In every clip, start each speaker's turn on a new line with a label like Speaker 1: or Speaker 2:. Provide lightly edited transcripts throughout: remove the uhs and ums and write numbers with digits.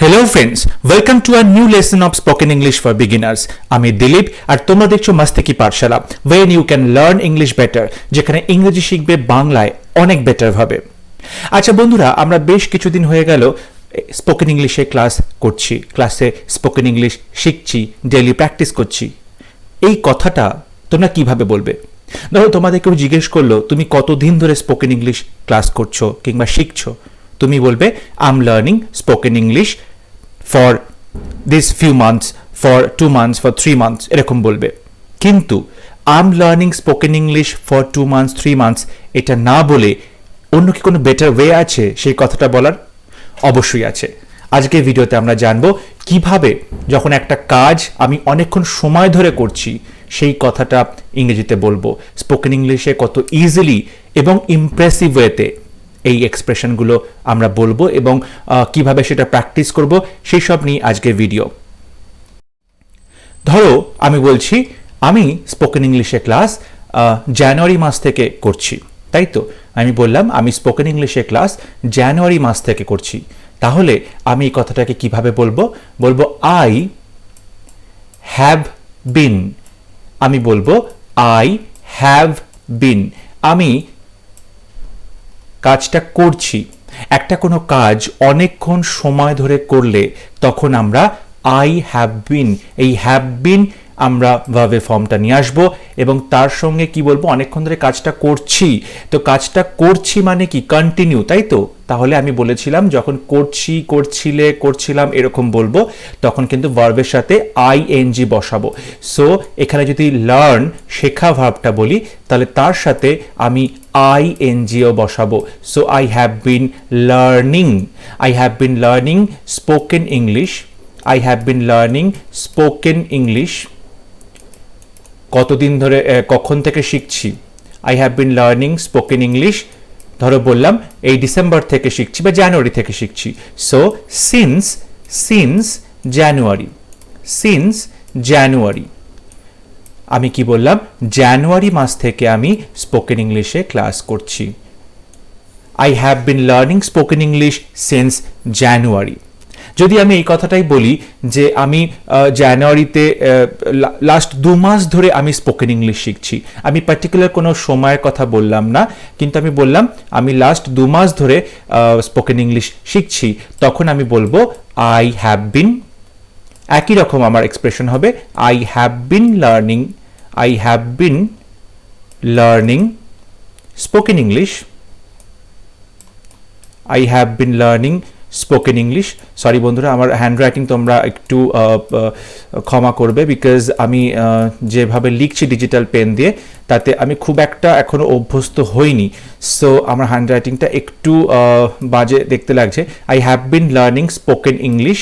Speaker 1: Hello friends, welcome to a new lesson of spoken English for beginners. আমি দিলীপ আর তোমরা দেখছো মাস্তিকি পাঠশালা where you can learn English better, যেখানে ইংরেজি শিখবে বাংলায় অনেক বেটার ভাবে। আচ্ছা বন্ধুরা, আমরা বেশ কিছুদিন হয়ে গেল স্পোকেন ইংলিশে ক্লাস করছি, ক্লাসে স্পোকেন ইংলিশ শিখছি, ডেইলি প্র্যাকটিস করছি। এই কথাটা তোমরা কিভাবে বলবে? ধরো তোমাদের কেউ জিজ্ঞেস করলো তুমি কতদিন ধরে স্পোকেন ইংলিশ ক্লাস করছো কিংবা শিখছো, তুমি বলবে I am learning spoken English for this few months, for 2 months, for 3 months এরকম বলবে। কিন্তু I'm learning spoken English for 2 months, 3 months এটা না বলে অন্য কি কোনো বেটার ওয়ে আছে সেই কথাটা বলার? অবশ্যই আছে। আজকের ভিডিওতে আমরা জানবো কিভাবে যখন একটা কাজ আমি অনেকক্ষণ সময় ধরে করছি সেই কথাটা ইংরেজিতে বলবো, স্পোকেন ইংলিশে কত ইজিলি এবং ইমপ্রেসিভ ওয়েতে এই এক্সপ্রেশনগুলো আমরা বলবো এবং কিভাবে সেটা প্র্যাকটিস করব সেই সব নিয়ে আজকের ভিডিও। ধরো আমি বলছি আমি স্পোকেন ইংলিশে ক্লাস জানুয়ারি মাস থেকে করছি, তাই তো? আমি বললাম আমি স্পোকেন ইংলিশে ক্লাস জানুয়ারি মাস থেকে করছি। তাহলে আমি এই কথাটাকে কিভাবে বলবো? বলবো আই হ্যাভ বিন। আমি বলবো আই হ্যাভ বিন। আমি কাজটা করছি। একটা কোনো কাজ অনেকক্ষণ সময় ধরে করলে তখন আমরা আই হ্যাভ বিন, এই হ্যাভ বিন আমরা ভার্বের ফর্মটা নিয়ে আসবো এবং তার সঙ্গে কি বলবো, অনেকক্ষণ ধরে কাজটা করছি। তো কাজটা করছি মানে কি? কন্টিনিউ, তাই তো? তাহলে আমি বলেছিলাম যখন করছি, করছিলে, করছিলাম এরকম বলবো তখন কিন্তু ভার্বের সাথে আইএনজি বসাবো। সো এখানে যদি লার্ন শেখা ভার্বটা বলি তাহলে তার সাথে আমি আইএনজিও বসাবো। So I have been learning, I have been learning spoken English, I have been learning spoken English. কতদিন ধরে, কখন থেকে শিখছি? I have been learning spoken English, ধরো বললাম এই ডিসেম্বর থেকে শিখছি বা জানুয়ারি থেকে শিখছি। সো সিন্স জানুয়ারি, সিন্স জানুয়ারি। আমি কি বললাম? জানুয়ারি মাস থেকে আমি স্পোকেন ইংলিশে ক্লাস করছি। I have been learning spoken English since জানুয়ারি। যদি আমি এই কথাটাই বলি যে আমি জানুয়ারিতে লাস্ট 2 মাস ধরে আমি স্পোকেন ইংলিশ শিখছি, আমি পার্টিকুলার কোনো সময়ের কথা বললাম না, কিন্তু আমি বললাম আমি লাস্ট 2 মাস ধরে স্পোকেন ইংলিশ শিখছি, তখন আমি বলবো আই হ্যাভ বিন। একই রকম আমার এক্সপ্রেশন হবে I have been learning, I have been learning spoken English, I have been learning spoken English. Sorry বন্ধুরা, আমার হ্যান্ডরাইটিং তোমরা একটু ক্ষমা করবে, বিকজ আমি যেভাবে লিখছি ডিজিটাল পেন দিয়ে তাতে আমি খুব একটা এখনো অভ্যস্ত হইনি। সো আমার হ্যান্ডরাইটিংটা একটু বাজে দেখতে লাগছে। I have been learning spoken English,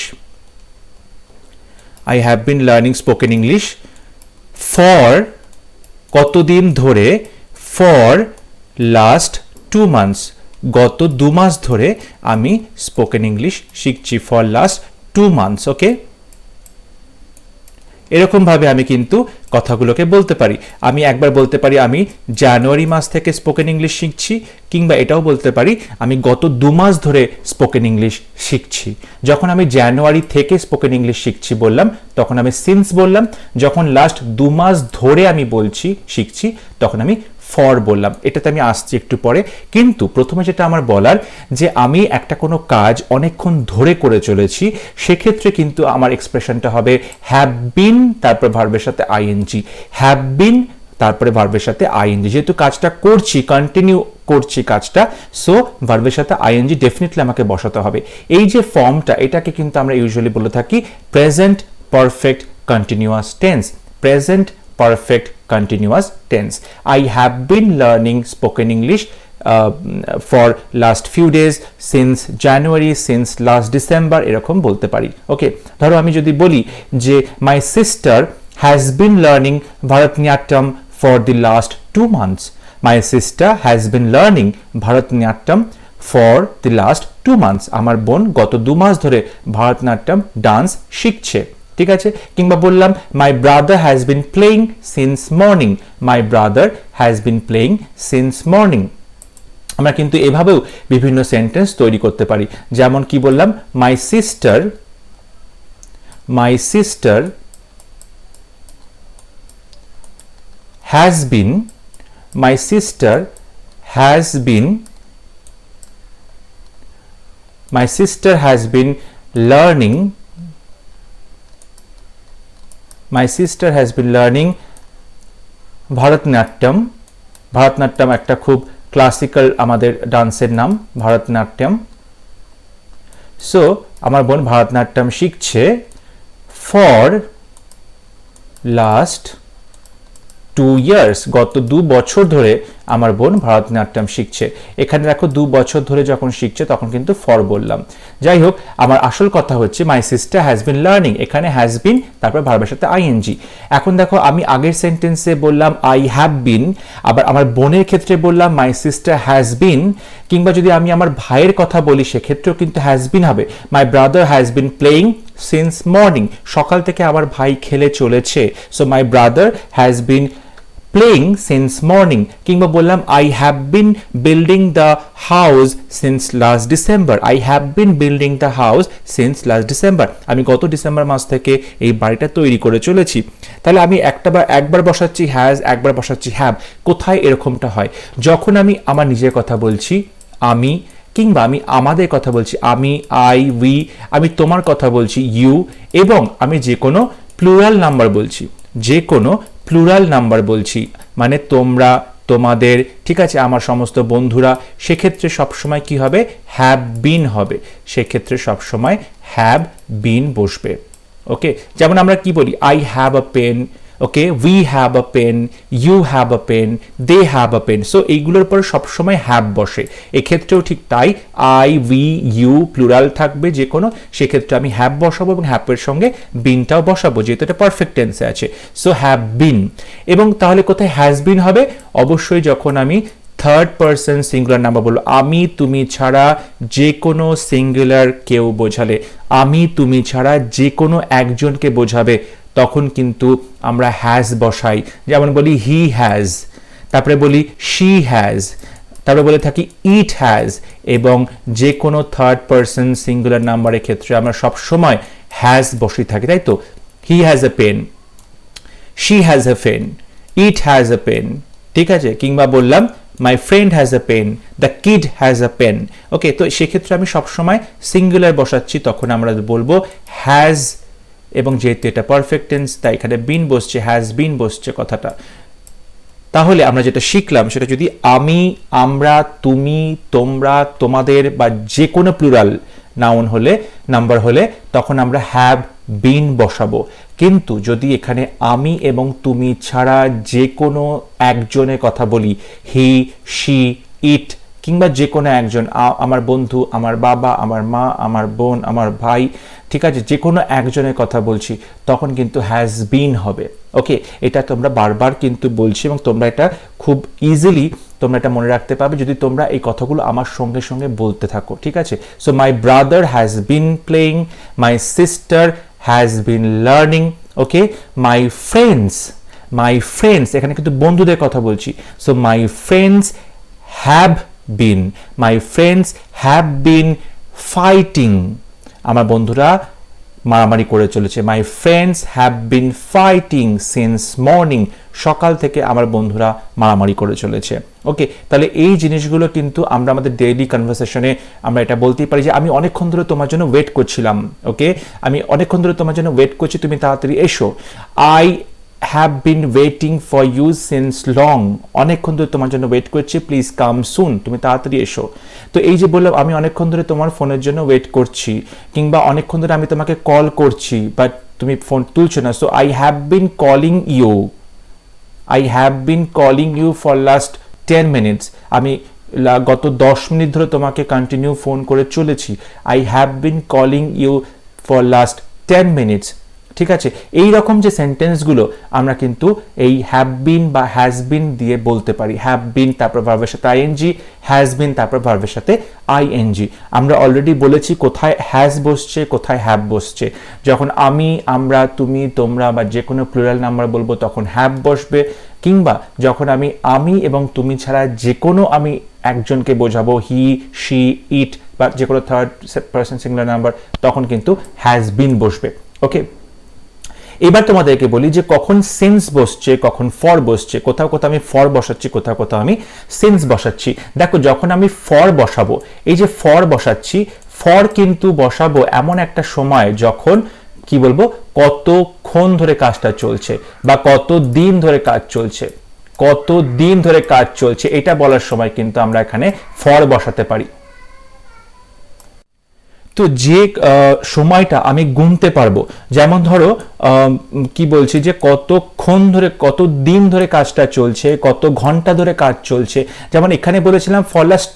Speaker 1: I have been learning spoken English for কতদিন ধরে? ফর লাস্ট 2 মান্থস, গত 2 মাস ধরে আমি স্পোকেন ইংলিশ শিখছি, ফর লাস্ট 2 মান্থস। ওকে, এরকম ভাবে আমি কিন্তু কথাগুলোকে বলতে পারি। আমি একবার বলতে পারি আমি জানুয়ারি মাস থেকে স্পোকেন ইংলিশ শিখছি, কিংবা এটাও বলতে পারি আমি গত 2 মাস ধরে স্পোকেন ইংলিশ শিখছি। যখন আমি জানুয়ারি থেকে স্পোকেন ইংলিশ শিখছি বললাম তখন আমি সিন্স বললাম, যখন লাস্ট 2 মাস ধরে আমি বলছি শিখছি তখন আমি ফর বললাম। এটাতে আমি আসছি একটু পরে। কিন্তু প্রথমে যেটা আমার বলার যে আমি একটা কোনো কাজ অনেকক্ষণ ধরে করে চলেছি, সেক্ষেত্রে কিন্তু আমার এক্সপ্রেশনটা হবে হ্যাভ বিন, তারপর ভার্বের সাথে আইএনজি, হ্যাভ বিন তারপরে ভার্বের সাথে আইএনজি। যেহেতু কাজটা করছি, কন্টিনিউ করছি কাজটা, সো ভার্বের সাথে আইএনজি ডেফিনেটলি আমাকে বসাতে হবে। এই যে ফর্মটা, এটাকে কিন্তু আমরা ইউজুয়ালি বলে থাকি present perfect continuous tense, present perfect continuous tense. I have been learning spoken English for last few days, since January, since last December এরকম বলতে পারি। ওকে, ধরো আমি যদি বলি যে my sister has been learning Bharatanatyam for the last 2 months. My sister has been learning Bharatanatyam for the last 2 months. আমার বোন গত 2 মাস ধরে ভারতনাট্যম ডান্স শিখছে, ঠিক আছে? কিংবা বললাম my brother has been playing since morning, my brother has been playing since morning. আমরা কিন্তু এভাবেও বিভিন্ন সেন্টেন্স তৈরি করতে পারি। যেমন কি বললাম, my sister my sister has been, my sister has been, my sister has been learning, my sister has been learning Bharatanatyam. Bharatanatyam একটা খুব ক্লাসিক্যাল আমাদের ডান্সের নাম, ভারতনাট্যম। সো আমার বোন ভারতনাট্যম শিখছে ফর লাস্ট 2 years, গত 2 বছর ধরে আমার বোন ভারতনাট্যম শিখছে। এখানে দেখো 2 বছর ধরে যখন শিখছে তখন কিন্তু ফর বললাম। যাই হোক, আমার আসল কথা হচ্ছে my sister has been learning, এখানে হ্যাজ বিন তারপর ভার্বের সাথে আইএনজি। এখন দেখো আমি আগের সেন্টেন্সে বললাম আই হ্যাভ বিন, আবার আমার বোনের ক্ষেত্রে বললাম মাই সিস্টার হ্যাজ বিন, কিংবা যদি আমি আমার ভাইয়ের কথা বলি সেক্ষেত্রেও কিন্তু হ্যাজ বিন হবে। My brother has been playing since morning, সকাল থেকে আমার ভাই খেলে চলেছে। So my brother has been playing since morning, কিংবা বললাম I have been building the house since last December, I have been building the house since last December, আমি গত ডিসেম্বর মাস থেকে এই বাড়িটা তৈরি করে চলেছি। তাহলে আমি একবার বসাচ্ছি হ্যাজ, একবার বসাচ্ছি হ্যাভ। কোথায় এরকমটা হয়? যখন আমি আমার নিজের কথা বলছি আমি, কিংবা আমি আমাদের কথা বলছি আমি, আই, উই, আমি তোমার কথা বলছি ইউ, এবং আমি যে কোনো প্লুরাল নাম্বার বলছি, যে কোনো প্লুরাল নাম্বার বলছি, মানে তোমরা, তোমাদের, ঠিক আছে, আমার সমস্ত বন্ধুরা, সেক্ষেত্রে সবসময় কি হবে? হ্যাভ বিন হবে। সেক্ষেত্রে সবসময় হ্যাভ বিন বসবে। ওকে, যেমন আমরা কি বলি I have a pen, okay, we have a pen, you have a pen, they have a pen. So এইগুলোর পরে সবসময় হ্যাভ বসে। এক্ষেত্রেও ঠিক তাই, আই, উই, ইউ প্লুরাল থাকবে যে কোনো, সেক্ষেত্রে আমি হ্যাভ বসাবো এবং হ্যাভের সঙ্গে বিনটাও বসাবো, যেহেতু এটা পারফেক্ট টেন্সে আছে। So have been. এবং তাহলে কোথায় হ্যাজ বিন হবে? অবশ্যই যখন আমি থার্ড পারসন সিঙ্গুলার নাম্বার বলবো, আমি তুমি ছাড়া যে কোনো সিঙ্গুলার কেউ বোঝালে, আমি তুমি ছাড়া যে কোনো একজনকে বোঝাবে, তখন কিন্তু আমরা হ্যাজ বসাই। যেমন বলি হি হ্যাজ, তারপরে বলি শি হ্যাজ, তারপরে বলে থাকি ইট হ্যাজ, এবং যে কোনো থার্ড পারসন সিঙ্গুলার নাম্বারের ক্ষেত্রে আমরা সব সময় হ্যাজ বসে থাকি, তাই তো? He has a pen, she has a pen, it has a pen, ঠিক আছে? কিংবা বললাম my friend has a pen, the kid has a pen. Okay, তো সেক্ষেত্রে আমি সবসময় সিঙ্গুলার বসাচ্ছি, তখন আমরা বলবো হ্যাজ, এবং যেহেতু এটা পারফেক্ট টেন্স তাই এখানে বিন বসছে, হ্যাজ বিন বসছে কথাটা। তাহলে আমরা যেটা শিখলাম সেটা যদি আমি, আমরা, তুমি, তোমরা, তোমাদের বা যে কোনো প্লুরাল নাউন হলে, নাম্বার হলে, তখন আমরা হ্যাভ বিন বসাবো। কিন্তু যদি এখানে আমি এবং তুমি ছাড়া যে কোনো একজনের কথা বলি, হি, শি, ইট, কিংবা যে কোনো একজন, আমার বন্ধু, আমার বাবা, আমার মা, আমার বোন, আমার ভাই, ঠিক আছে, যে কোনো একজনের কথা বলছি, তখন কিন্তু হ্যাজ বিন হবে। ওকে, এটা তোমরা বারবার কিন্তু বলছি এবং তোমরা এটা খুব ইজিলি তোমরা এটা মনে রাখতে পারবে যদি তোমরা এই কথাগুলো আমার সঙ্গে সঙ্গে বলতে থাকো, ঠিক আছে? So my brother has been playing, my sister has been learning, okay, my friends, এখানে কিন্তু বন্ধুদের কথা বলছি। So my friends have been, my friends have been fighting, আমার বন্ধুরা মারামারি করে চলেছে। My friends have been fighting since morning, সকাল থেকে আমার বন্ধুরা মারামারি করে চলেছে। ওকে, তাহলে এই জিনিসগুলো কিন্তু আমরা আমাদের ডেইলি কনভারসেশনে আমরা এটা বলতেই পারি যে আমি অনেকক্ষণ ধরে তোমার জন্য ওয়েট করছিলাম, ওকে, আমি অনেকক্ষণ ধরে তোমার জন্য ওয়েট করছি, তুমি তাড়াতাড়ি এসো। I have been waiting for you since long, অনেকক্ষণ ধরে তোমার জন্য ওয়েট করছি, প্লিজ কাম সুন, তুমি তাড়াতাড়ি এসো। তো এই যে বললাম আমি অনেকক্ষণ ধরে তোমার ফোনের জন্য ওয়েট করছি, কিংবা অনেকক্ষণ ধরে আমি তোমাকে কল করছি বাট তুমি ফোন তুলছো না, so I have been calling you, I have been calling you for last 10 minutes, আমি গত 10 মিনিট ধরে তোমাকে কন্টিনিউ ফোন করে চলেছি। I have been calling you for last 10 minutes, ঠিক আছে? এই রকম যে সেন্টেন্সগুলো আমরা কিন্তু এই হ্যাভ বিন বা হ্যাজ বিন দিয়ে বলতে পারি। হ্যাভ বিন তারপর ভার্বের সাথে আইএনজি, হ্যাজ বিন তারপর ভার্বের সাথে আইএনজি। আমরা অলরেডি বলেছি কোথায় হ্যাজ বসছে, কোথায় হ্যাভ বসছে। যখন আমি, আমরা, তুমি, তোমরা বা যে কোনো প্লুরাল নাম্বার বলবো তখন হ্যাভ বসবে, কিংবা যখন আমি এবং তুমি ছাড়া যে কোনো আমি একজনকে বোঝাবো, হি, শি, ইট বা যে কোনো থার্ড পারসন সিঙ্গুলার নাম্বার, তখন কিন্তু হ্যাজ বিন বসবে। ওকে, এবার তোমাদেরকে বলি যে কখন সিন্স বসছে, কখন ফর বসছে। কোথাও কোথাও আমি ফর বসাচ্ছি, কোথাও কোথাও আমি সিন্স বসাচ্ছি। দেখো যখন আমি ফর বসাবো, এই যে ফর বসাচ্ছি, ফর কিন্তু বসাবো এমন একটা সময় যখন কি বলবো, কতক্ষণ ধরে কাজটা চলছে বা কত দিন ধরে কাজ চলছে, কত দিন ধরে কাজ চলছে এটা বলার সময় কিন্তু আমরা এখানে ফর বসাতে পারি। তো যে সময়টা আমি গুনতে পারবো, যেমন ধরো কি বলছি যে কতক্ষণ ধরে, কত দিন ধরে কাজটা চলছে, কত ঘন্টা ধরে কাজ চলছে। যেমন এখানে বলেছিলাম ফর লাস্ট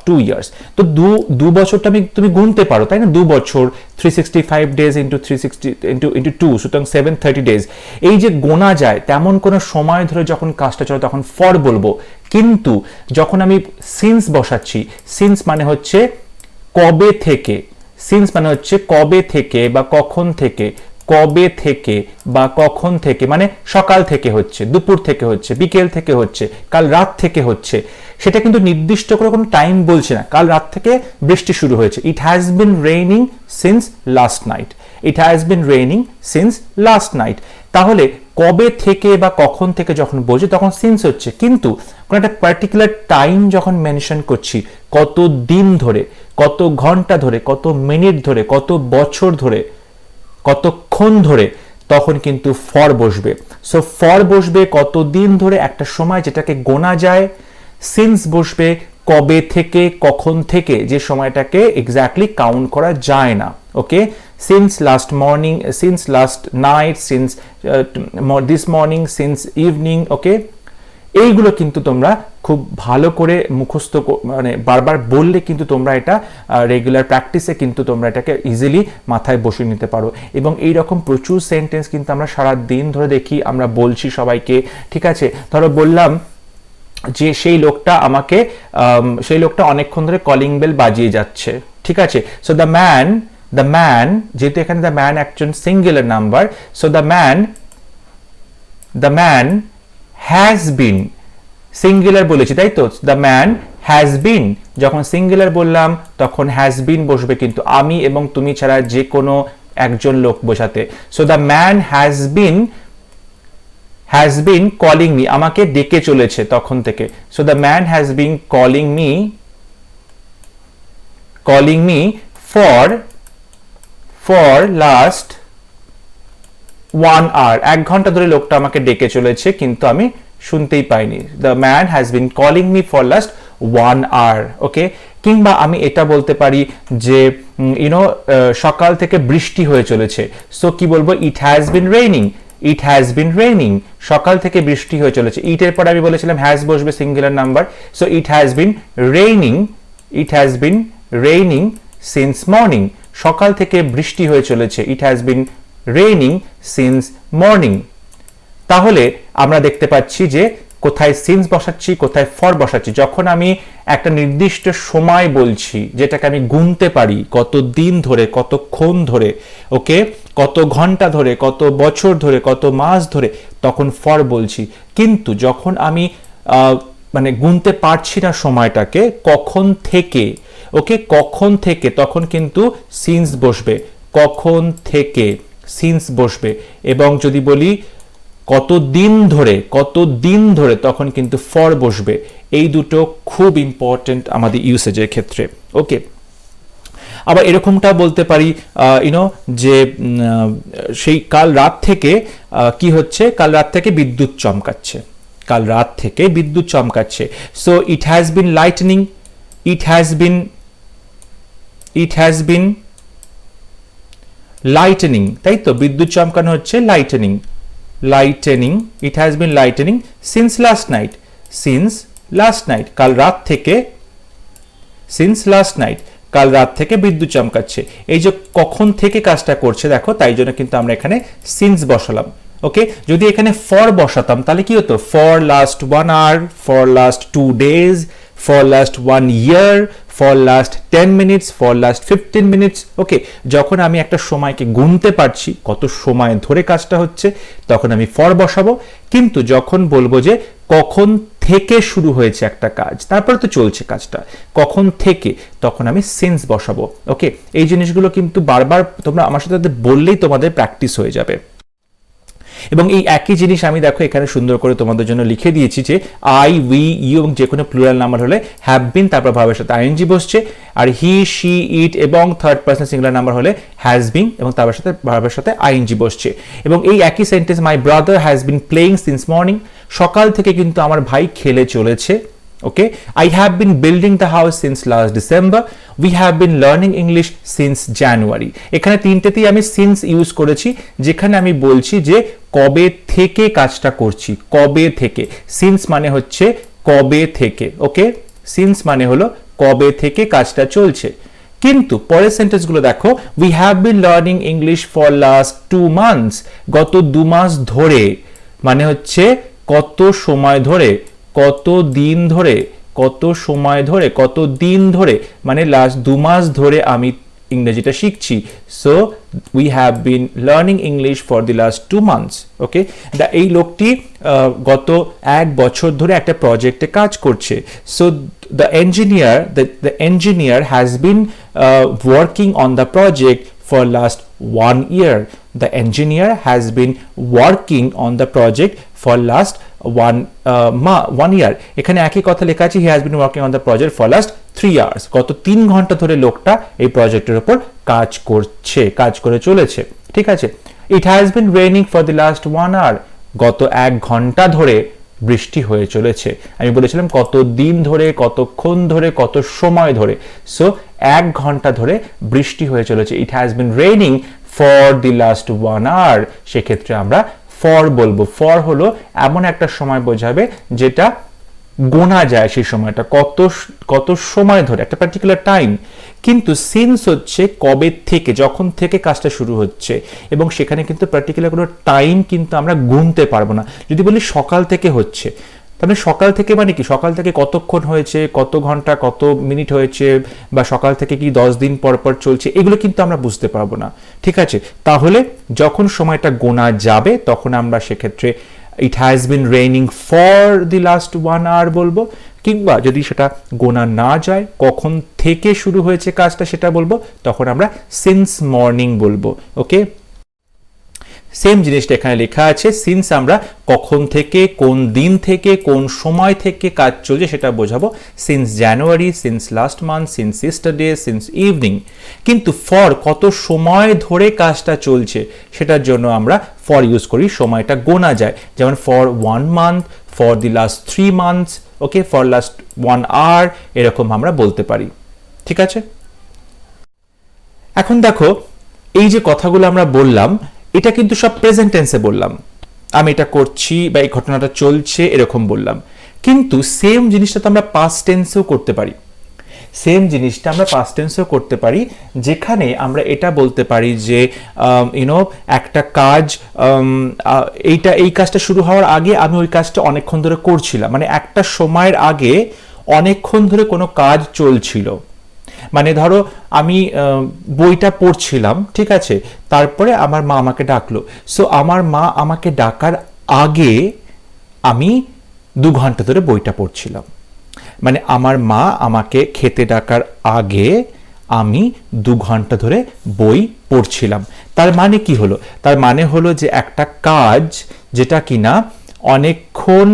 Speaker 1: 2 ইয়ার্স, তো দু বছরটা তুমি গুনতে পারো, তাই না? 2 বছর 365 ডেজ ইন্টু 360 ইন্টু 2, সুতরাং 730 ডেজ। এই যে গোনা যায় তেমন কোনো সময় ধরে যখন কাজটা চলে তখন ফর বলবো। কিন্তু যখন আমি সিন্স বসাচ্ছি, সিন্স মানে হচ্ছে কবে থেকে, সিন্স মানে হচ্ছে কবে থেকে বা কখন থেকে, কবে থেকে বা কখন থেকে মানে সকাল থেকে হচ্ছে, দুপুর থেকে হচ্ছে, বিকেল থেকে হচ্ছে, কাল রাত থেকে হচ্ছে, সেটা কিন্তু নির্দিষ্ট করে কোনো টাইম বলছে না। কাল রাত থেকে বৃষ্টি শুরু হয়েছে, ইট has been raining since last night, it has been raining since last night. তাহলে কবে থেকে বা কখন থেকে যখন বোঝে তখন সিন্স হচ্ছে, কিন্তু কোনো একটা পার্টিকুলার টাইম যখন মেনশন করছি, কত দিন ধরে, কত ঘন্টা ধরে, কত মিনিট ধরে, কত বছর ধরে, কতক্ষণ ধরে, তখন কিন্তু ফর বসবে। সো ফর বসবে কত দিন ধরে, একটা সময় যেটাকে গোনা যায়। সিন্স বসবে কবে থেকে, কখন থেকে, যে সময়টাকে এক্স্যাক্টলি কাউন্ট করা যায় না। Okay, since last morning, since last night, since this morning, since evening. Okay, এইগুলো কিন্তু তোমরা খুব ভালো করে মুখস্থ, মানে বারবার বললে কিন্তু তোমরা এটা রেগুলার প্র্যাকটিসে কিন্তু তোমরা এটাকে ইজিলি মাথায় বসিয়ে নিতে পারো। এবং এই রকম প্রচুর সেন্টেন্স কিন্তু আমরা সারা দিন ধরে দেখি, আমরা বলছি সবাইকে। ঠিক আছে, ধরো বললাম যে সেই লোকটা অনেকক্ষণ ধরে কলিং বেল বাজিয়ে যাচ্ছে। ঠিক আছে, সো দ্য ম্যান, যেহেতু এখানে দ্য ম্যান একজন singular number, so the man has been, singular বলেছি তাই তো, দ্য ম্যান হ্যাজ বিন। যখন সিঙ্গুলার বললাম তখন হ্যাজ বিন বসবে কিন্তু আমি এবং তুমি ছাড়া যে কোনো একজন লোক বোঝাতে। So the man has been calling me, আমাকে ডেকে চলেছে তখন থেকে। So the man has been calling me for last 1 hour, 1 ঘন্টা ধরে লোকটা আমাকে ডেকে চলেছে কিন্তু আমি শুনতেই পাইনি। The man has been calling me for last 1 hour। ওকে, কিংবা আমি এটা বলতে পারি যে সকাল থেকে বৃষ্টি হয়ে চলেছে, সো কি বলবো, ইট has been raining, it has been raining, সকাল থেকে বৃষ্টি হয়ে চলেছে। ইটের পর আমি বলেছিলাম হ্যাজ বসবে singular number, so it has been raining since morning, সকাল থেকে বৃষ্টি হয়ে চলেছে, ইট has been raining since morning. তাহলে আমরা দেখতে পাচ্ছি যে কোথায় সিন্স বসাচ্ছি, কোথায় ফর বসাচ্ছি। যখন আমি একটা নির্দিষ্ট সময় বলছি, যেটাকে আমি গুনতে পারি কত দিন ধরে, কতক্ষণ ধরে, ওকে, কত ঘন্টা ধরে, কত বছর ধরে, কত মাস ধরে, তখন ফর বলছি। কিন্তু যখন আমি মানে গুনতে পারছি না সময়টাকে, কখন থেকে, ওকে, কখন থেকে, তখন কিন্তু সিন্স বসবে, কখন থেকে সিন্স বসবে। এবং যদি বলি কত দিন ধরে, তখন কিন্তু ফর বসবে। এই দুটো খুব ইম্পর্টেন্ট আমাদের ইউসেজের ক্ষেত্রে। ওকে, আবার এরকমটা বলতে পারি যে সেই কাল রাত থেকে কি হচ্ছে, কাল রাত থেকে বিদ্যুৎ চমকাচ্ছে, কাল রাত থেকে বিদ্যুৎ চমকাচ্ছে। So it has been lightning, it has been lightning, তাই তো, বিদ্যুৎ চমকানো হচ্ছে lightning, it has been lightning since last night, কাল রাত থেকে, সিন্স লাস্ট নাইট, কাল রাত থেকে বিদ্যুৎ চমকাচ্ছে। এই যে কখন থেকে কাজটা করছে দেখো, তাই জন্য কিন্তু আমরা এখানে সিন্স বসালাম। ওকে, যদি এখানে ফর বসাতাম তাহলে কি হতো, for last 1 hour, for last 2 days, for last 1 year, for last 10 minutes, for last 15 minutes। ওকে, যখন আমি একটা সময়কে গুনতে পারছি কত সময় ধরে কাজটা হচ্ছে, তখন আমি ফর বসাবো। কিন্তু যখন বলবো যে কখন থেকে শুরু হয়েছে একটা কাজ, তারপরে তো চলছে কাজটা, কখন থেকে, তখন আমি সিন্স বসাবো। ওকে, এই জিনিসগুলো কিন্তু বারবার তোমরা আমার সাথে বললেই তোমাদের প্র্যাকটিস হয়ে যাবে। এবং এই একই জিনিস আমি দেখো এখানে সুন্দর করে তোমাদের জন্য লিখে দিয়েছি যে আই, উই, ইউ এবং যে কোনো প্লুরাল নাম্বার হলে হ্যাভ বিন তারপর ভার্বের সাথে আইএনজি বসছে, আর হি, শি, ইট এবং থার্ড পারসন সিঙ্গুলার নাম্বার হলে হ্যাজ বিন এবং তারপর সাথে ভার্বের সাথে আইএনজি বসছে। এবং এই একই sentence my brother has been playing since morning, সকাল থেকে কিন্তু আমার ভাই খেলে চলেছে। ওকে, I have been building the house since last December. We have been learning English since January. এখানে তিনটেতেই আমি since ইউজ করেছি, যেখানে আমি বলছি যে কবে থেকে কাজটা করছি, কবে থেকে। since মানে হচ্ছে কবে থেকে, ওকে, since মানে হলো কবে থেকে কাজটা চলছে। কিন্তু পরের সেন্টেন্সগুলো দেখো, we have been learning English for last 2 months. গত 2 মাস ধরে মানে হচ্ছে কত সময় ধরে, কত দিন ধরে, কত সময় ধরে, কত দিন ধরে, মানে লাস্ট 2 মাস ধরে আমি ইংরেজিটা শিখছি। So we have been learning English for the last 2 months. Okay, এই লোকটি গত 1 বছর ধরে একটা প্রজেক্টে কাজ করছে। So the engineer has been working on the project for last 1 year. The engineer has been working on the project for last 1 year. এখানে একই কথা লেখা আছে, he has been working on the project for last 3 hours. গত 3 ঘন্টা ধরে লোকটা এই প্রজেক্টের উপর কাজ করছে, কাজ করে চলেছে। ঠিক আছে, it has been raining for the last 1 hour. গত 1 ঘন্টা ধরে বৃষ্টি হয়ে চলেছে। আমি বলেছিলাম কত দিন ধরে, কতক্ষণ ধরে, কত সময় ধরে। সো 1 ঘন্টা ধরে বৃষ্টি হয়ে চলেছে। it has been raining for the last 1 hour. সেক্ষেত্রে আমরা ফর বলবো। ফর হলো এমন একটা সময় বোঝাবে যেটা গোনা যায়, সেই সময়টা কত সময় ধরে, একটা পার্টিকুলার টাইম। কিন্তু সিন্স হচ্ছে কবে থেকে, যখন থেকে কাজটা শুরু হচ্ছে, এবং সেখানে কিন্তু পার্টিকুলার কোনো টাইম কিন্তু আমরা গুনতে পারবো না। যদি বলি সকাল থেকে হচ্ছে, তাহলে সকাল থেকে মানে কি, সকাল থেকে কতক্ষণ হয়েছে, কত ঘন্টা, কত মিনিট হয়েছে, বা সকাল থেকে কি 10 দিন পর পর চলছে, এগুলো কিন্তু আমরা বুঝতে পারবো না। ঠিক আছে, তাহলে যখন সময়টা গোনা যাবে তখন আমরা সেক্ষেত্রে it has been raining for the last 1 hour বলবো, কিংবা যদি সেটা গোনা না যায়, কখন থেকে শুরু হয়েছে কাজটা সেটা বলবো, তখন আমরা since morning বলবো। ওকে, সেম জিনিসটা এখানে লেখা আছে, সিন্স আমরা কখন থেকে, কোন দিন থেকে, কোন সময় থেকে কাজ চলছে সেটা বোঝাবো। সিন্স জানুয়ারি, since last month, since ইস্টারডে, since evening. কিন্তু ফর কত সময় ধরে কাজটা চলছে সেটার জন্য আমরা ফর ইউজ করি, সময়টা গোনা যায়। যেমন for 1 month, for the last 3 months, okay, for last 1 hour, এরকম আমরা বলতে পারি। ঠিক আছে, এখন দেখো এই যে কথাগুলো আমরা বললাম, এটা কিন্তু সব প্রেজেন্ট টেন্সে বললাম, আমি এটা করছি বা এই ঘটনাটা চলছে এরকম বললাম। কিন্তু সেম জিনিসটা তো আমরা পাস্ট টেন্সেও করতে পারি। সেম জিনিসটা আমরা পাস্ট টেন্সেও করতে পারি, যেখানে আমরা এটা বলতে পারি যে একটা কাজ, এই কাজটা শুরু হওয়ার আগে আমি ওই কাজটা অনেকক্ষণ ধরে করছিলাম, মানে একটা সময়ের আগে অনেকক্ষণ ধরে কোনো কাজ চলছিল। মানে ধরো আমি বইটা পড়ছিলাম, ঠিক আছে, তারপরে আমার মা আমাকে ডাকলো। সো আমার মা আমাকে ডাকার আগে আমি 2 ঘন্টা ধরে বইটা পড়ছিলাম। মানে আমার মা আমাকে খেতে ডাকার আগে আমি 2 ঘন্টা ধরে বই পড়ছিলাম। তার মানে কি হলো? তার মানে হলো যে একটা কাজ যেটা কিনা অনেকক্ষণ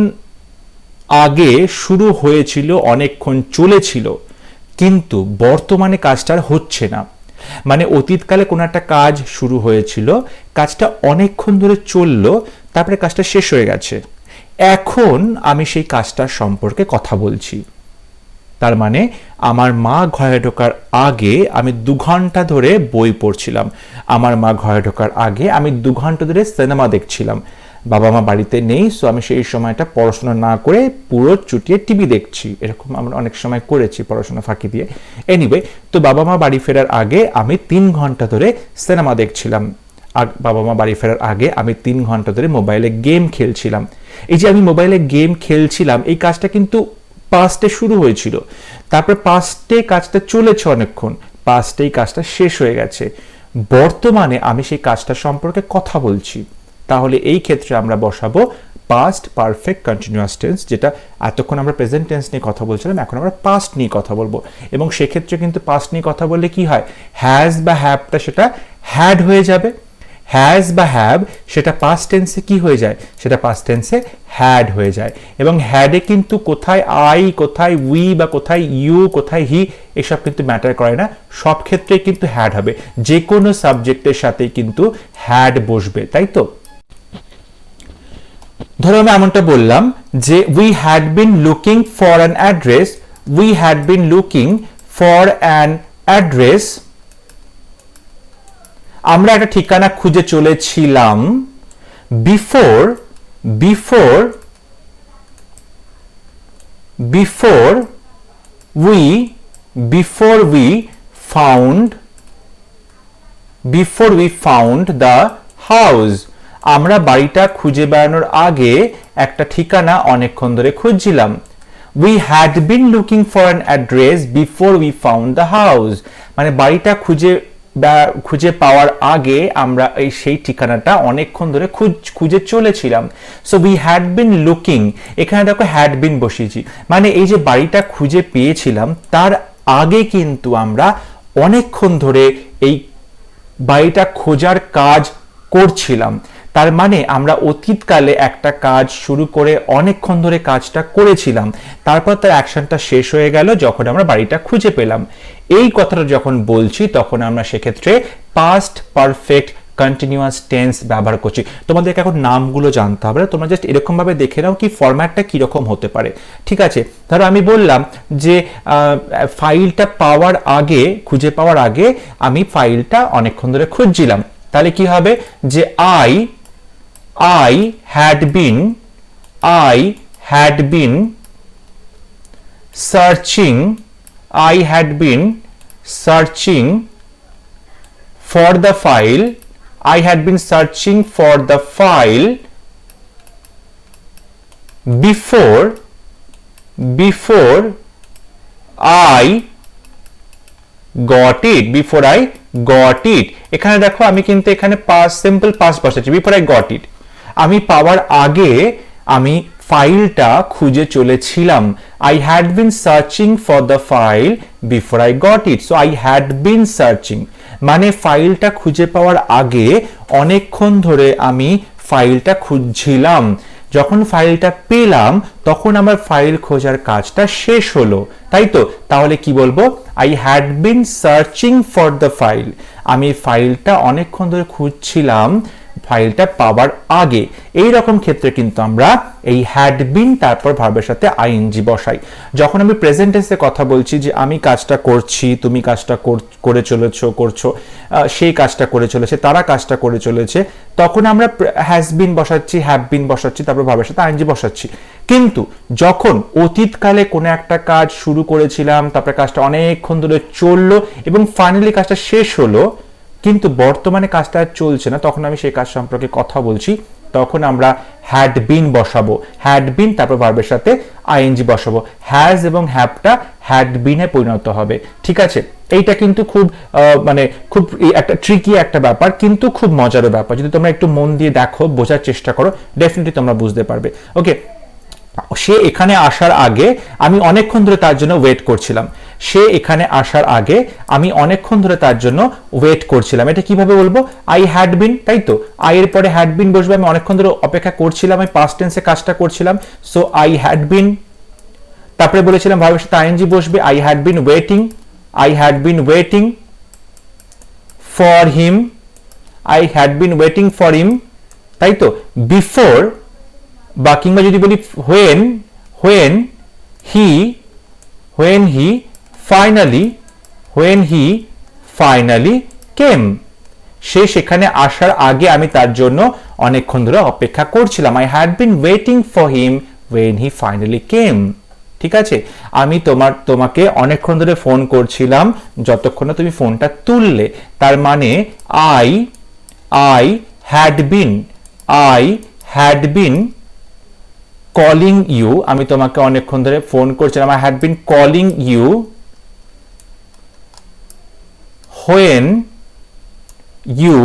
Speaker 1: আগে শুরু হয়েছিল, অনেকক্ষণ চলেছিল, কিন্তু বর্তমানে কাজটা হচ্ছে না। মানে অতীতকালে কোনো একটা কাজ শুরু হয়েছিল, কাজটা অনেকক্ষণ ধরে চললো, তারপরে কাজটা শেষ হয়ে গেছে, এখন আমি সেই কাজটার সম্পর্কে কথা বলছি। তার মানে আমার মা ঘরে ঢোকার আগে আমি 2 ঘন্টা ধরে বই পড়ছিলাম, আমার মা ঘরে ঢোকার আগে আমি 2 ঘন্টা ধরে সিনেমা দেখছিলাম। বাবা মা বাড়িতে নেই, সো আমি সেই সময়টা পড়াশোনা না করে পুরো চুটিয়ে টিভি দেখছি। এরকম আমরা অনেক সময় করেছি পড়াশোনা ফাঁকি দিয়ে। এনিওয়ে, তো বাবা মা বাড়ি ফেরার আগে আমি 3 ঘন্টা ধরে সিনেমা দেখছিলাম। আর বাবা মা বাড়ি ফেরার আগে আমি 3 ঘন্টা ধরে মোবাইলে গেম খেলছিলাম। এই যে আমি মোবাইলে গেম খেলছিলাম, এই কাজটা কিন্তু পাস্টে শুরু হয়েছিল, তারপর পাস্টে কাজটা চলেছে অনেকক্ষণ, পাস্টেই কাজটা শেষ হয়ে গেছে, বর্তমানে আমি সেই কাজটা সম্পর্কে কথা বলছি। তাহলে এই ক্ষেত্রে আমরা বসাবো পাস্ট পারফেক্ট কন্টিনিউয়াস টেন্স, যেটা এতক্ষণ আমরা প্রেজেন্ট টেন্স নিয়ে কথা বলছিলাম, এখন আমরা পাস্ট নিয়ে কথা বলবো। এবং সেক্ষেত্রে কিন্তু পাস্ট নিয়ে কথা বললে কি হয়, হ্যাজ বা হ্যাভটা সেটা হ্যাড হয়ে যাবে। হ্যাজ বা হ্যাভ সেটা পাস্ট টেন্সে কি হয়ে যায়, সেটা পাস্ট টেন্সে হ্যাড হয়ে যায়। এবং হ্যাডে কিন্তু কোথায় আই, কোথায় উই বা কোথায় ইউ, কোথায় হি এসব কিন্তু ম্যাটার করে না, সব ক্ষেত্রে কিন্তু হ্যাড হবে, যে কোনো সাবজেক্টের সাথেই কিন্তু হ্যাড বসবে, তাই তো। ধরো আমি এমনটা বললাম যে we had been looking for an address, we had been looking for an address, আমরা একটা ঠিকানা খুঁজে চলেছিলাম, before before before we before we found the house, আমরা বাড়িটা খুঁজে বেড়ানোর আগে একটা ঠিকানা অনেকক্ষণ ধরে খুঁজছিলাম। We had been looking for an address before we found the house, মানে বাড়িটা খুঁজে পাওয়ার আগে আমরা সেই ঠিকানাটা অনেকক্ষণ ধরে খুঁজে চলেছিলাম। So we had been looking, এখানে দেখো হ্যাড বিন বসিয়েছি, মানে এই যে বাড়িটা খুঁজে পেয়েছিলাম তার আগে কিন্তু আমরা অনেকক্ষণ ধরে এই বাড়িটা খোঁজার কাজ করছিলাম। তার মানে আমরা অতীতকালে একটা কাজ শুরু করে অনেকক্ষণ ধরে কাজটা করেছিলাম, তারপর তার অ্যাকশনটা শেষ হয়ে গেল যখন আমরা বাড়িটা খুঁজে পেলাম। এই কথাটা যখন বলছি তখন আমরা সেক্ষেত্রে পাস্ট পারফেক্ট কন্টিনিউয়াস টেন্স ব্যবহার করছি। তোমাদেরকে এখন নামগুলো জানতে হবে না, তোমরা জাস্ট এরকম ভাবে দেখে নাও কি ফরম্যাটটা কিরকম হতে পারে, ঠিক আছে। ধরো আমি বললাম যে ফাইলটা পাওয়ার আগে, খুঁজে পাওয়ার আগে আমি ফাইলটা অনেকক্ষণ ধরে খুঁজছিলাম, তাহলে কি হবে যে I had been searching for the file, I had been searching for the file before I got it, এখানে দেখো আমি কিন্তু এখানে সিম্পল পাস্ট বসাচ্ছি, বিফোর আই গট ইট, আমি পাওয়ার আগে আমি ফাইলটা খুঁজে চলেছিলাম। I had been searching for the file before I got it, so I had been searching, মানে ফাইলটা খুঁজে পাওয়ার আগে অনেকক্ষণ ধরে আমি ফাইলটা খুঁজছিলাম, যখন ফাইলটা পেলাম তখন আমার ফাইল খোঁজার কাজটা শেষ হলো, তাই তো। তাহলে কি বলবো, I had been searching for the file, আমি ফাইলটা অনেকক্ষণ ধরে খুঁজছিলাম ফাইলটা পাওয়ার আগে। এই রকম ক্ষেত্রে কিন্তু আমরা এই হ্যাড বিন তারপর ভার্বের সাথে আইএনজি বসাই। যখন আমি প্রেজেন্ট টেন্সে কথা বলছি যে আমি কাজটা করছি, তুমি কাজটা করে করছো, সেই কাজটা করে চলেছে, তারা কাজটা করে চলেছে, তখন আমরা হ্যাজ বিন বসাচ্ছি, হ্যাভ বিন বসাচ্ছি, তারপর ভার্বের সাথে আইএনজি বসাচ্ছি। কিন্তু যখন অতীতকালে কোনো একটা কাজ শুরু করেছিলাম, তারপরে কাজটা অনেকক্ষণ ধরে চললো এবং ফাইনালি কাজটা শেষ হলো, কিন্তু বর্তমানে কাজটা চলছে না, তখন আমি সেই কাজ সম্পর্কে কথা বলছি, তখন আমরা হ্যাড বিন বসাবো, হ্যাড বিন তারপর ভার্বের সাথে আইএনজি বসাবো, হ্যাজ এবং হ্যাভটা হ্যাড বিনে পরিণত হবে, ঠিক আছে। এইটা কিন্তু খুব মানে খুব একটা ট্রিকি একটা ব্যাপার, কিন্তু খুব মজার ব্যাপার, যদি তোমরা একটু মন দিয়ে দেখো, বোঝার চেষ্টা করো, ডেফিনেটলি তোমরা বুঝতে পারবে। ওকে, সে এখানে আসার আগে আমি অনেকক্ষণ ধরে তার জন্য ওয়েট করছিলাম, সে এখানে আসার আগে আমি অনেকক্ষণ ধরে তার জন্য ওয়েট করছিলাম, এটা কিভাবে বলবো, আই হ্যাড বিন, তাই তো, আই এর পরে হ্যাড বিন বসবে, আমি অনেকক্ষণ ধরে অপেক্ষা করছিলাম, আমি পাস্ট টেন্সে কাজটা করছিলাম, সো আই হ্যাড বিন, তারপরে বলেছিলাম ভার্বের সাথে আইএনজি বসবে, I had bin waiting for him, তাই তো। বিফোর বা কিংবা যদি বলি when he finally came, সে সেখানে আসার আগে আমি তার জন্য অনেকক্ষণ ধরে অপেক্ষা করছিলাম, I had been waiting for him when he finally came, ঠিক আছে। আমি তোমাকে অনেকক্ষণ ধরে ফোন করছিলাম যতক্ষণ না তুমি ফোনটা তুললে, তার মানে I had been calling you, আমি তোমাকে অনেকক্ষণ ধরে ফোন করছিলাম, I had been calling you when you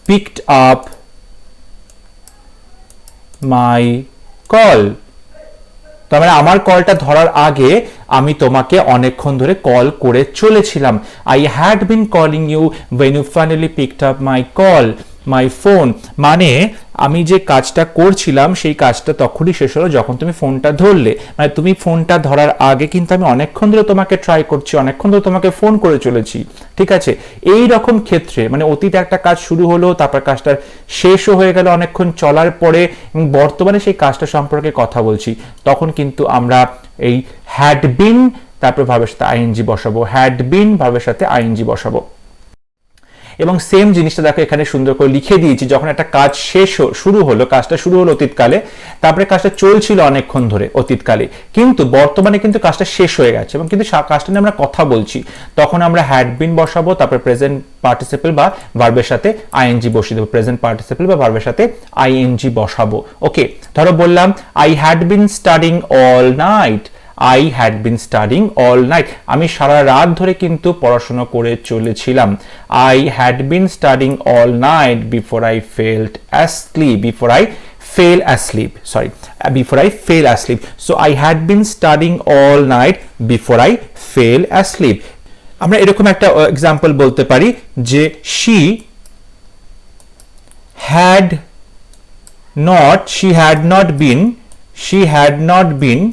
Speaker 1: picked up my call, তার মানে আমার কলটা ধরার আগে আমি তোমাকে অনেকক্ষণ ধরে কল করে চলেছিলাম। I had been calling you when you finally picked up my call, my phone। মানে আমি যে কাজটা করছিলাম সেই কাজটা তখনই শেষ হলো যখন তুমি ফোনটা ধরলে। মানে তুমি ফোনটা ধরার আগে কিন্তু আমি অনেকক্ষণ ধরে তোমাকে ট্রাই করছি, অনেকক্ষণ ধরে তোমাকে ফোন করে চলেছি, ঠিক আছে। এই রকম ক্ষেত্রে মানে অতীতে একটা কাজ শুরু হলো, তারপর কাজটা শেষও হয়ে গেল অনেকক্ষণ চলার পরে, এবং বর্তমানে সেই কাজটা সম্পর্কে কথা বলছি, তখন কিন্তু আমরা এই হ্যাড বিন তারপর ভার্বের সাথে আইএনজি বসাবো, হ্যাড বিন ভার্বের সাথে আইএনজি বসাবো। এবং সেম জিনিসটা দেখো এখানে সুন্দর করে লিখে দিয়েছি, যখন একটা কাজ শুরু হলো, কাজটা শুরু হলো অতীতকালে, তারপরে কাজটা চলছিল অনেকক্ষণ ধরে অতীতকালে, কিন্তু বর্তমানে কিন্তু কাজটা শেষ হয়ে গেছে এবং কিন্তু কাজটা নিয়ে আমরা কথা বলছি, তখন আমরা হ্যাড বিন বসাবো, তারপরে প্রেজেন্ট পার্টিসিপল বা ভার্বের সাথে আইএনজি বসিয়ে দেবো, প্রেজেন্ট পার্টিসিপল বা ভার্বের সাথে আইএনজি বসাবো। ওকে, ধরো বললাম I had been studying all night, I had been studying all night, আমি সারা রাত ধরে কিন্তু পড়াশোনা করে চলেছিলাম। I had been studying all night before I fell asleep, before I fell asleep, so I had been studying all night before I fell asleep। আমরা এরকম একটা example বলতে পারি যে she had not been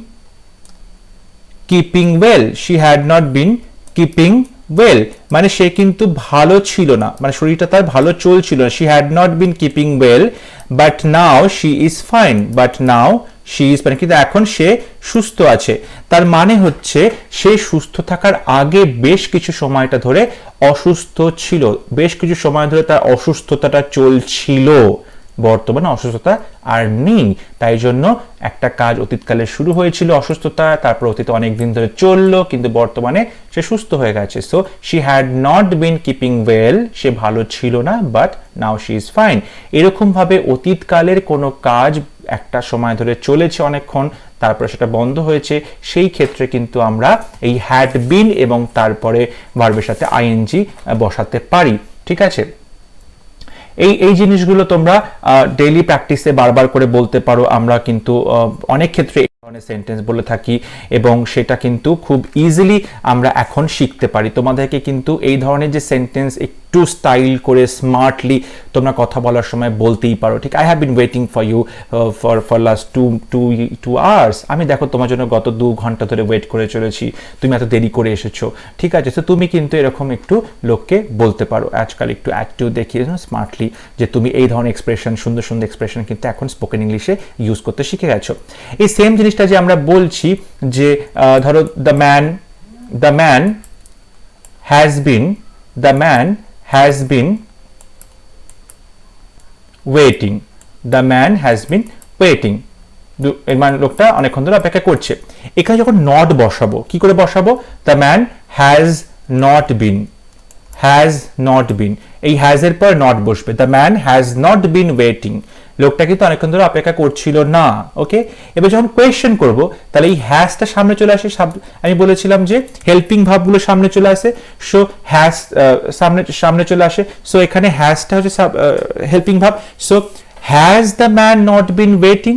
Speaker 1: keeping well, she had not been keeping well, মানে সে কিন্তু ভালো ছিল না, মানে শরীরটা তার ভালো চলছিল না। she had not been keeping well but now she is fine, কিন্তু এখন সে সুস্থ আছে। তার মানে হচ্ছে সে সুস্থ থাকার আগে বেশ কিছু সময়টা ধরে অসুস্থ ছিল, বেশ কিছু সময় ধরে তার অসুস্থতাটা চলছিল, বর্তমানে অসুস্থতা আর নেই। তাই জন্য একটা কাজ অতীতকালে শুরু হয়েছিল অসুস্থতা, তারপর অতীতে অনেকদিন ধরে চললো, কিন্তু বর্তমানে সে সুস্থ হয়ে গেছে। So she had not been keeping well, সে ভালো ছিল না, but now she is fine. এরকম ভাবে অতীতকালের কোনো কাজ একটা সময় ধরে চলেছে অনেকক্ষণ, তারপরে সেটা বন্ধ হয়েছে, সেই ক্ষেত্রে কিন্তু আমরা এই হ্যাড বিন এবং তারপরে ভার্বের সাথে আইএনজি বসাতে পারি, ঠিক আছে। এই জিনিসগুলো তোমরা ডেইলি প্র্যাকটিসে বারবার করে বলতে পারো। আমরা কিন্তু অনেক ক্ষেত্রে এই ধরনের সেন্টেন্স বলে থাকি এবং সেটা কিন্তু খুব ইজিলি আমরা এখন শিখতে পারি। তোমাদেরকে কিন্তু এই ধরনের যে সেন্টেন্স একটু স্টাইল করে স্মার্টলি তোমরা কথা বলার সময় বলতেই পারো, ঠিক। I have been waiting for you for last two hours, আমি দেখো তোমার জন্য গত 2 ঘন্টা ধরে ওয়েট করে চলেছি, তুমি এত দেরি করে এসেছো, ঠিক আছে। তো তুমি কিন্তু এরকম একটু লোককে বলতে পারো, আজকাল একটু দেখিয়ে স্মার্টলি যে তুমি এই ধরনের এক্সপ্রেশন, সুন্দর সুন্দর এক্সপ্রেশন কিন্তু এখন স্পোকেন ইংলিশে ইউজ করতে শিখে গেছো। এই সেম জিনিসটা যে আমরা বলছি যে ধরো the man has been waiting, the man has been waiting, এর মানে লোকটা অনেকক্ষণ ধরে অপেক্ষা করছে। এখানে যখন নট বসাবো, কি করে বসাবো? the man has not been, এই হ্যাজ এর পর নট বসবে, the man has not been waiting, লোকটা কিন্তু অনেকক্ষণ ধরে অপেক্ষা করছিল না। ওকে, এবার যখন কোয়েশ্চেন করব তাহলে এই হ্যাজটা সামনে চলে আসে, আমি বলেছিলাম যে হেল্পিং ভার্বগুলো সামনে চলে আসে, সো হ্যাজ সামনে চলে আসে, সো এখানে হ্যাজটা হচ্ছে helping verb. So has the man not been waiting,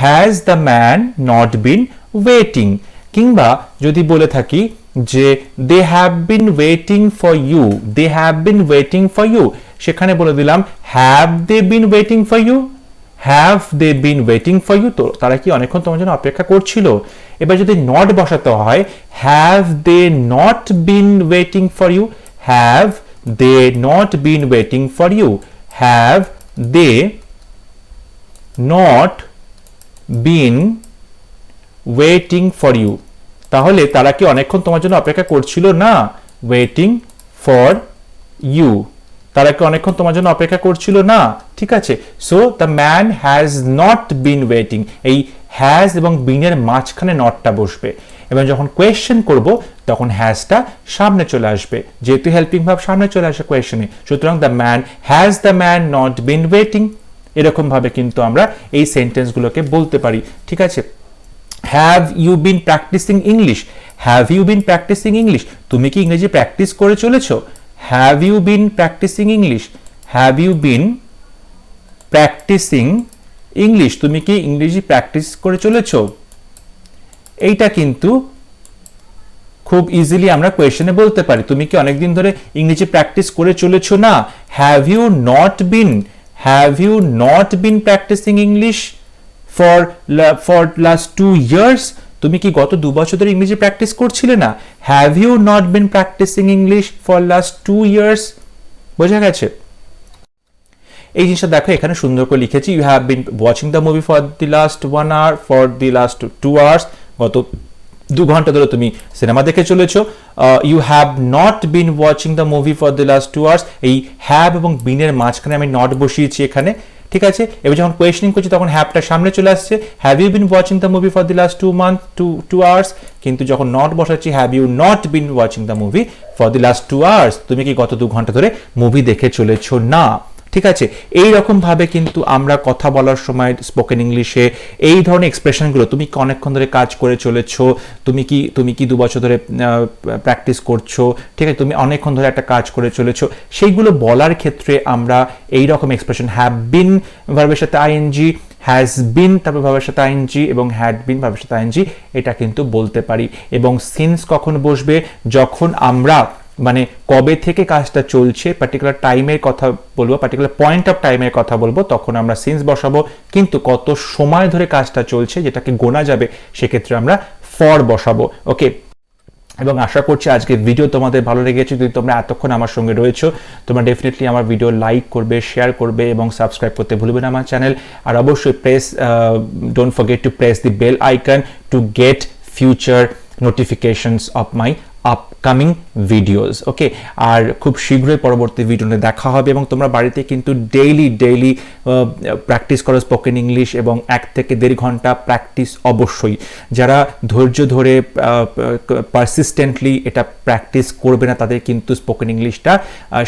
Speaker 1: has the man not been waiting. কিংবা যদি বলে থাকি যে they have been waiting for you, they have been waiting for you, সেখানে বলে দিলাম have they been waiting for you, have they been waiting for you, তো তারা কি অনেকক্ষণ তোমার জন্য অপেক্ষা করছিল। এবার যদি নট বসাতে হয়, have they not been waiting for you, have they not been waiting for you, have they not been waiting for you, তাহলে তারা কি অনেকক্ষণ তোমার জন্য অপেক্ষা করছিল না, ওয়েটিং ফর ইউ, তারা কি অনেকক্ষণ তোমার জন্য অপেক্ষা করছিল না, ঠিক আছে। So the man has not been waiting, এই হ্যাজ এবং বিনের মাঝখানে নটটা বসবে, এবং যখন কোয়েশ্চেন করব তখন হ্যাজটা সামনে চলে আসবে, যেহেতু হেল্পিং ভার্ব সামনে চলে আসে কোয়েশ্চেনে, সুতরাং the man not been waiting. এরকম ভাবে কিন্তু আমরা এই সেন্টেন্সগুলোকে বলতে পারি, ঠিক আছে। Have you been practising English, have you been practising English, তুমি কি ইংরেজি প্র্যাকটিস করে চলেছো? Have you been practising English, have you been practising English, তুমি কি ইংরেজি প্র্যাকটিস করে চলেছো? এইটা কিন্তু খুব ইজিলি আমরা কোয়েশ্চেনে বলতে পারি। তুমি কি অনেকদিন ধরে ইংরেজি প্র্যাকটিস করে চলেছো না? Have you not been practising English for last 2 years? তুমি কি গত 2 বছর ধরে ইংরেজি প্র্যাকটিস করছিলে না? Have you not been practising English for last 2 years? বোঝা গেছে? এই জিনিসটা দেখো এখানে সুন্দর করে লিখেছি, you have been watching the movie for the last 1 hour, for the last 2 hours, গত 2 ঘন্টা ধরে তুমি সিনেমা দেখে চলেছো। You have not been watching the movie for the last 2 hours, এই হ্যাভ এবং বিনের মাঝখানে আমি নট বসিয়েছি এখানে, ঠিক আছে? এবার যখন কোয়েশ্চেনিং করছি তখন হ্যাভটা সামনে চলে আসছে, have you been watching the movie for the last 2 hours, কিন্তু যখন নট বসাচ্ছি have you not been watching the movie for the last 2 hours, তুমি কি গত 2 ঘন্টা ধরে মুভি দেখে চলেছো না? ঠিক আছে? এই রকম ভাবে কিন্তু আমরা কথা বলার সময় স্পোকেন ইংলিশে এই ধরনের এক্সপ্রেশনগুলো, তুমি কি অনেকক্ষণ ধরে কাজ করে চলেছো, তুমি কি 2 বছর ধরে প্র্যাকটিস করছো, ঠিক আছে, তুমি অনেকক্ষণ ধরে একটা কাজ করে চলেছো, সেইগুলো বলার ক্ষেত্রে আমরা এই রকম এক্সপ্রেশন হ্যাভ বিন ভার্বের সাথে আইএনজি, হ্যাজ বিন তারপর ভার্বের সাথে আইএনজি এবং হ্যাড বিন ভার্বের সাথে আইএনজি, এটা কিন্তু বলতে পারি। এবং সিন্স কখন বসবে? যখন আমরা মানে কবে থেকে কাজটা চলছে পার্টিকুলার টাইমের কথা বলবো, পার্টিকুলার পয়েন্ট অফ টাইমের কথা বলবো, তখন আমরা সিন্স বসাবো। কিন্তু কত সময় ধরে কাজটা চলছে যেটাকে গোনা যাবে সেক্ষেত্রে আমরা ফর বসাবো। ওকে, এবং আশা করছি আজকের ভিডিও তোমাদের ভালো লেগেছে। যদি তোমরা এতক্ষণ আমার সঙ্গে রয়েছো, তোমরা ডেফিনেটলি আমার ভিডিও লাইক করবে, শেয়ার করবে এবং সাবস্ক্রাইব করতে ভুলবে না আমার চ্যানেল। আর অবশ্যই don't forget to press the bell icon to get future notifications of my upcoming videos. Okay, আর খুব শীঘ্রই পরবর্তী ভিডিওতে দেখা হবে। এবং তোমরা বাড়িতে কিন্তু ডেইলি প্র্যাকটিস করো স্পোকেন ইংলিশ, এবং 1 থেকে 1.5 ঘন্টা প্র্যাকটিস অবশ্যই। যারা ধৈর্য ধরে পারসিস্টেন্টলি এটা প্র্যাকটিস করবে না তাদের কিন্তু স্পোকেন ইংলিশটা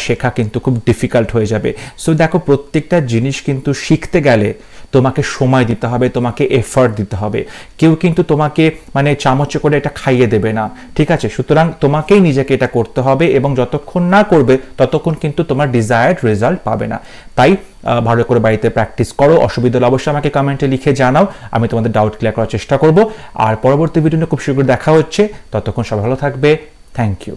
Speaker 1: শেখা কিন্তু খুব ডিফিকাল্ট হয়ে যাবে। সো দেখো, প্রত্যেকটা জিনিস কিন্তু শিখতে গেলে তোমাকে সময় দিতে হবে, তোমাকে এফার্ট দিতে হবে। কেউ কিন্তু তোমাকে মানে চামচে করে এটা খাইয়ে দেবে না, ঠিক আছে? সুতরাং তোমাকেই নিজেকে এটা করতে হবে, এবং যতক্ষণ না করবে ততক্ষণ কিন্তু তোমার ডিজায়ার্ড রেজাল্ট পাবে না। তাই ভালো করে বাড়িতে প্র্যাকটিস করো। অসুবিধা হলে অবশ্যই আমাকে কমেন্টে লিখে জানাও, আমি তোমাদের ডাউট ক্লিয়ার করার চেষ্টা করব। আর পরবর্তী ভিডিওতে খুব শীঘ্রই দেখা হচ্ছে, ততক্ষণ সবাই ভালো থাকবে। Thank you.